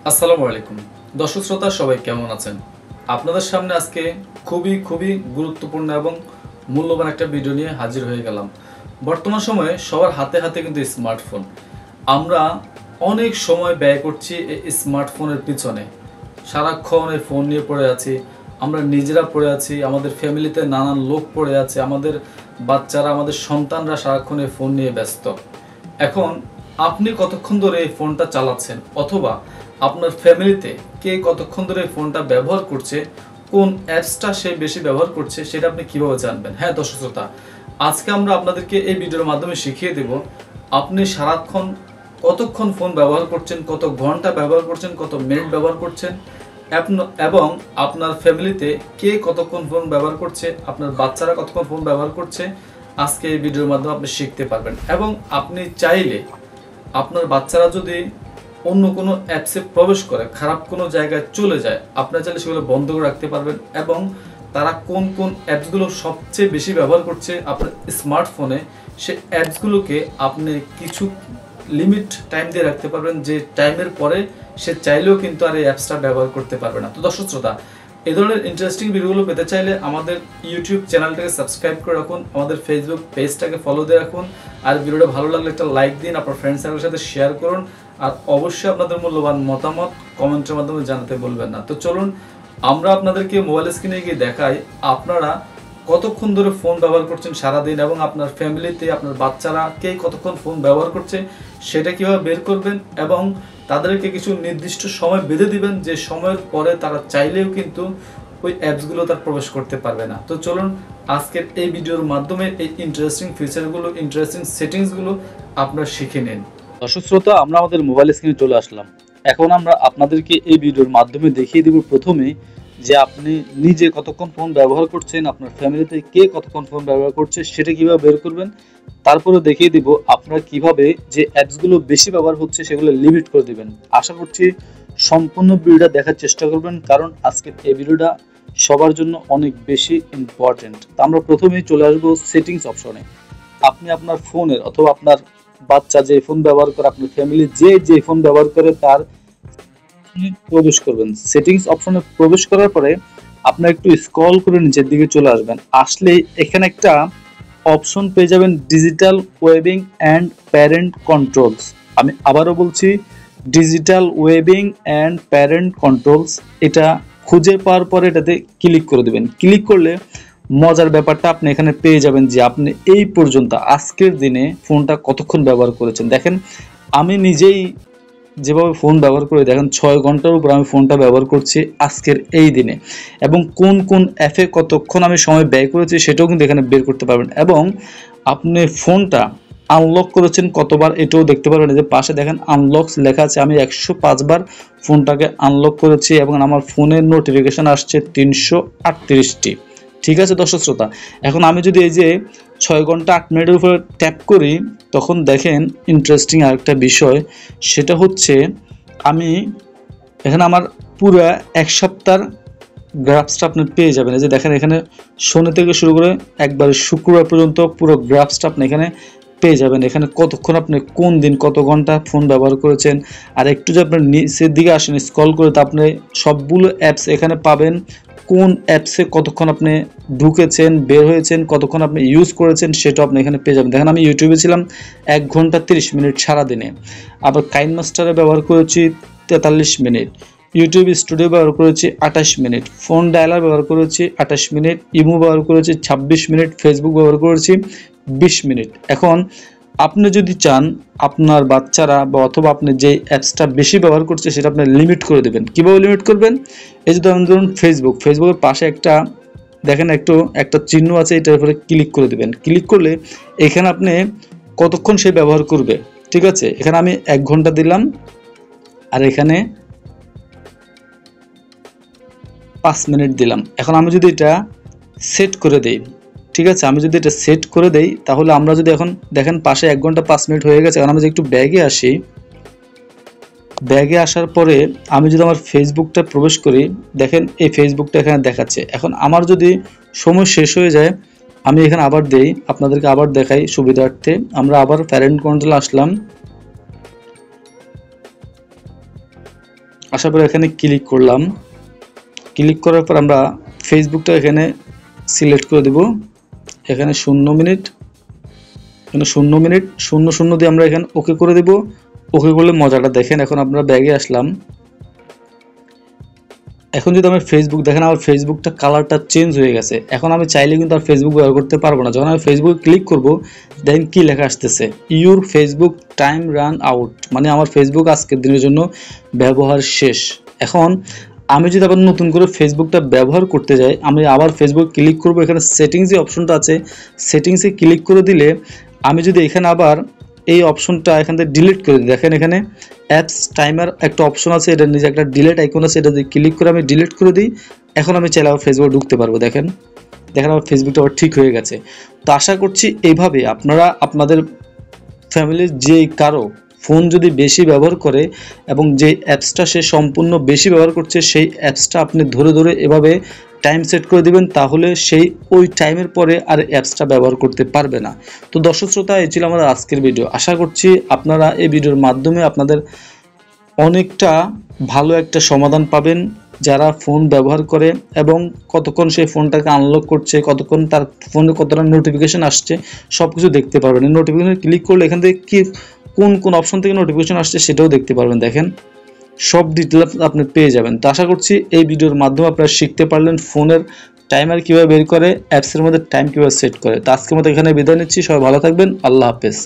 আসসালামু আলাইকুম দর্শক শ্রোতা সবাই কেমন আছেন। আপনাদের সামনে আজকে খুবই গুরুত্বপূর্ণ এবং মূল্যবান একটা ভিডিও নিয়ে হাজির হয়ে গেলাম। বর্তমান সময়ে সবার হাতে হাতে কিন্তু স্মার্টফোন। আমরা অনেক সময় ব্যয় করছি এই স্মার্টফোনের পিছনে। সারাক্ষণ এই ফোন নিয়ে পড়ে আছি, আমরা নিজেরা পড়ে আছি, আমাদের ফ্যামিলিতে নানান লোক পড়ে আছে, আমাদের বাচ্চারা, আমাদের সন্তানরা সারাক্ষণ এই ফোন নিয়ে ব্যস্ত। এখন আপনি কতক্ষণ ধরে এই ফোনটা চালাচ্ছেন, অথবা আপনার ফ্যামিলিতে কে কতক্ষণ ধরে এই ফোনটা ব্যবহার করছে, কোন অ্যাপসটা সে বেশি ব্যবহার করছে, সেটা আপনি কিভাবে জানবেন? হ্যাঁ দর্শক শ্রোতা, আজকে আমরা আপনাদেরকে এই ভিডিওর মাধ্যমে শিখিয়ে দেব আপনি সারাক্ষণ কতক্ষণ ফোন ব্যবহার করছেন, কত ঘন্টা ব্যবহার করছেন, কত মিনিট ব্যবহার করছেন, এবং আপনার ফ্যামিলিতে কে কতক্ষণ ফোন ব্যবহার করছে, আপনার বাচ্চারা কতক্ষণ ফোন ব্যবহার করছে। আজকে এই ভিডিওর মাধ্যমে আপনি শিখতে পারবেন। এবং আপনি চাইলে আপনার বাচ্চারা যদি অন্য কোনো অ্যাপসে প্রবেশ করে, খারাপ কোনো জায়গায় চলে যায়, আপনারা চাইলে সেগুলো বন্ধ করে রাখতে পারবেন। এবং তারা কোন কোন অ্যাপসগুলো সবচেয়ে বেশি ব্যবহার করছে আপনার স্মার্টফোনে, সে অ্যাপসগুলোকে আপনি কিছু লিমিট টাইম দিয়ে রাখতে পারবেন, যে টাইমের পরে সে চাইলেও কিন্তু আর এই অ্যাপসটা ব্যবহার করতে পারবে না। তো দর্শক শ্রোতা, এই ধরনের ইন্টারেস্টিং ভিডিওগুলো পেতে চাইলে আমাদের ইউটিউব চ্যানেলটাকে সাবস্ক্রাইব করে রাখুন, আমাদের ফেসবুক পেজটাকে ফলো দিয়ে রাখুন, আর ভিডিওটা ভালো লাগলে একটা লাইক দিন, আপনার ফ্রেন্ড সার্কেলের সাথে শেয়ার করুন, আর অবশ্যই আপনাদের মূল্যবান মতামত কমেন্টের মাধ্যমে জানাতে বলবেন না। তো চলুন আমরা আপনাদেরকে মোবাইল স্ক্রিনে গিয়ে দেখাই আপনারা কতক্ষণ ধরে ফোন ব্যবহার করছেন সারাদিন, এবং আপনার ফ্যামিলিতে আপনার বাচ্চারা কে কতক্ষণ ফোন ব্যবহার করছে সেটা কীভাবে বের করবেন, এবং তাদেরকে কিছু নির্দিষ্ট সময় বেঁধে দিবেন, যে সময়ের পরে তারা চাইলেও কিন্তু ওই অ্যাপসগুলো তার প্রবেশ করতে পারবে না। তো চলুন আজকের এই ভিডিওর মাধ্যমে এই ইন্টারেস্টিং ফিচারগুলো, ইন্টারেস্টিং সেটিংসগুলো আপনারা শিখে নিন। দর্শক শ্রোতা, আমরা আমাদের মোবাইল স্ক্রিনে চলে আসলাম। এখন আমরা আপনাদেরকে এই ভিডিওর মাধ্যমে দেখিয়ে দেব প্রথমে যে আপনি নিজে কতক্ষণ ফোন ব্যবহার করছেন, আপনার ফ্যামিলিতে কে কতক্ষণ ফোন ব্যবহার করছে সেটা কিভাবে বের করবেন। তারপরে দেখিয়ে দিব আপনারা কিভাবে যে অ্যাপসগুলো বেশি ব্যবহার হচ্ছে সেগুলো লিমিট করে দিবেন। আশা করছি সম্পূর্ণ ভিডিওটা দেখার চেষ্টা করবেন, কারণ আজকের এই ভিডিওটা সবার জন্য অনেক বেশি ইম্পর্টেন্ট। তো আমরা প্রথমেই চলে আসবো সেটিংস অপশনে। আপনি আপনার ফোনের অথবা আপনার বাচ্চা যে ফোন ব্যবহার করে, আপনার ফ্যামিলি যে ফোন ব্যবহার করে তার প্রবেশ করবেন। সেটিংস অপশনে প্রবেশ করার পরে আপনার একটু স্ক্রল করে নিচের দিকে চলে আসবেন। আসলে এখানে একটা অপশন পেয়ে যাবেন, ডিজিটাল ওয়েবিং অ্যান্ড প্যারেন্ট কন্ট্রোলস। আমি আবারও বলছি, ডিজিটাল ওয়েবিং অ্যান্ড প্যারেন্ট কন্ট্রোলস। এটা খুঁজে পাওয়ার পরে এটাতে ক্লিক করে দেবেন। ক্লিক করলে মজার ব্যাপারটা আপনি এখানে পেয়ে যাবেন যে আপনি এই পর্যন্ত আজকের দিনে ফোনটা কতক্ষণ ব্যবহার করেছেন। দেখেন, আমি নিজেই যেভাবে ফোন ব্যবহার করে, দেখেন 6 ঘন্টার উপর আমি ফোনটা ব্যবহার করছি আজকের এই দিনে, এবং কোন কোন অ্যাপে কতক্ষণ আমি সময় ব্যয় করেছি সেটাও কিন্তু এখানে বের করতে পারবেন। এবং আপনি ফোনটা আনলক করেছেন কতবার এটাও দেখতে পারবেন। যে পাশে দেখেন আনলকস লেখা আছে, আমি 105 বার ফোনটাকে আনলক করেছি, এবং আমার ফোনের নোটিফিকেশন আসছে 338টি। ঠিক আছে দর্শক শ্রোতা, এখন আমি যদি এই যে 6 ঘন্টা 8 মিনিটের উপর ট্যাপ করি, তখন দেখেন ইন্টারেস্টিং আরেকটা বিষয়, সেটা হচ্ছে আমি এখানে আমার পুরো এক সপ্তাহের গ্রাফসটা আপনি পেয়ে যাবেন। এই যে দেখেন, এখানে শনি থেকে শুরু করে একবার শুক্রবার পর্যন্ত পুরো গ্রাফসটা আপনি এখানে পেয়ে যাবেন। এখানে কতক্ষণ আপনি কোন দিন কত ঘন্টা ফোন ব্যবহার করেছেন। আর একটু যে আপনার নিচের দিকে আসেন স্ক্রল করে, তো আপনি সবগুলো অ্যাপস এখানে পাবেন, কোন অ্যাপসে কতক্ষণ আপনি ঢুকেছেন, বের হয়েছেন, কতক্ষণ আপনি ইউজ করেছেন সেটাও আপনি এখানে পেয়ে যাবেন। দেখেন, আমি ইউটিউবে ছিলাম 1 ঘন্টা 30 মিনিট সারাদিনে, আবার কাইন মাস্টারে ব্যবহার করেছি 43 মিনিট, ইউটিউব স্টুডিও ব্যবহার করেছি 28 মিনিট, ফোন ডায়ালার ব্যবহার করেছি 28 মিনিট, ইমো ব্যবহার করেছি 26 মিনিট, ফেসবুক ব্যবহার করেছি 20 মিনিট। এখন আপনি যদি চান আপনার বাচ্চারা বা অথবা আপনি যে অ্যাপসটা বেশি ব্যবহার করছে সেটা আপনি লিমিট করে দেবেন। কীভাবে লিমিট করবেন? এই যে ধরুন ফেসবুকের পাশে একটা দেখেন একটা চিহ্ন আছে, এটার উপরে ক্লিক করে দেবেন। ক্লিক করলে এখানে আপনি কতক্ষণ সে ব্যবহার করবে, ঠিক আছে, এখানে আমি 1 ঘন্টা দিলাম, আর এখানে 5 মিনিট দিলাম। এখন আমি যদি এটা সেট করে দেই, ঠিক আছে, আমি যদি এটা সেট করে দেই, তাহলে আমরা যদি এখন দেখেন পাশে 1 ঘন্টা 5 মিনিট হয়ে গেছে। এখন আমি যদি একটু ব্যাগে আসি, ব্যাগে আসার পরে আমি যদি আমার ফেসবুকটা প্রবেশ করি, দেখেন এই ফেসবুকটা এখানে দেখাচ্ছে। এখন আমার যদি সময় শেষ হয়ে যায়, আমি এখানে আবার দেই, আপনাদেরকে আবার দেখাই সুবিধার্থে। আমরা আবার প্যারেন্ট কন্ট্রোল আসলাম, আসার পর এখানে ক্লিক করলাম। ক্লিক করার পর আমরা ফেসবুকটা এখানে সিলেক্ট করে দেব। এখানে 0 মিনিট, এখানে 0 মিনিট 00 দিয়ে আমরা এখানে ওকে করে দেব। ওকে করলে মজাটা দেখেন। এখন আমরা ব্যাগে আসলাম। এখন যদি আমি ফেসবুক দেখেন, আমার ফেসবুকটা কালারটা চেঞ্জ হয়ে গেছে। এখন আমি চাইলে কিন্তু আর ফেসবুক ব্যবহার করতে পারবো না। যখন আমি ফেসবুকে ক্লিক করব, দেখেন কি লেখা আসতেছে, your Facebook time run out, মানে আমার ফেসবুক আজকের দিনের জন্য ব্যবহার শেষ। এখন আমি যদি আবার নতুন করে ফেসবুকটা ব্যবহার করতে যাই, আমি আবার ফেসবুক ক্লিক করব। এখানে সেটিংস যে অপশনটা আছে, সেটিংসে ক্লিক করে দিলে আমি যদি এখানে আবার এই অপশনটা এখান থেকে ডিলিট করে দিই, দেখেন এখানে অ্যাপস টাইমার একটা অপশন আছে, এটার নিচে একটা ডিলিট আইকন আছে, এটা যদি ক্লিক করে আমি ডিলিট করে দিই, এখন আমি চাইলে আবার ফেসবুকে ঢুকতে পারবো। দেখেন আমার ফেসবুকটা আবার ঠিক হয়ে গেছে। তো আশা করছি এইভাবে আপনারা আপনাদের ফ্যামিলির যে কারো ফোন যদি বেশি ব্যবহার করে এবং যে অ্যাপসটা সে সম্পূর্ণ বেশি ব্যবহার করছে, সেই অ্যাপসটা আপনি ধরে ধরে এভাবে টাইম সেট করে দিবেন, তাহলে সেই ওই টাইমের পরে আর অ্যাপসটা ব্যবহার করতে পারবে না। তো দর্শক শ্রোতা, এই ছিল আমাদের আজকের ভিডিও। আশা করছি আপনারা এই ভিডিওর মাধ্যমে আপনাদের অনেকটা ভালো একটা সমাধান পাবেন। যারা ফোন ব্যবহার করে এবং কতক্ষণ সেই ফোনটাকে আনলক করছে, কতক্ষণ তার ফোনে কতটা নোটিফিকেশন আসছে, সব কিছু দেখতে পারবেন। এই নোটিফিকেশন ক্লিক করলে এখান থেকে কি কোন কোন অপশন থেকে নোটিফিকেশন আসছে সেটাও দেখতে পারবেন। দেখেন সব ডিটেলস আপনি পেয়ে যাবেন। তো আশা করছি এই ভিডিওর মাধ্যমে আপনারা শিখতে পারলেন ফোনের টাইমার কীভাবে বের করে, অ্যাপসের মধ্যে টাইম কীভাবে সেট করে। তো আজকের মতো এখানে বিদায় নিচ্ছি। সবাই ভালো থাকবেন। আল্লাহ হাফেজ।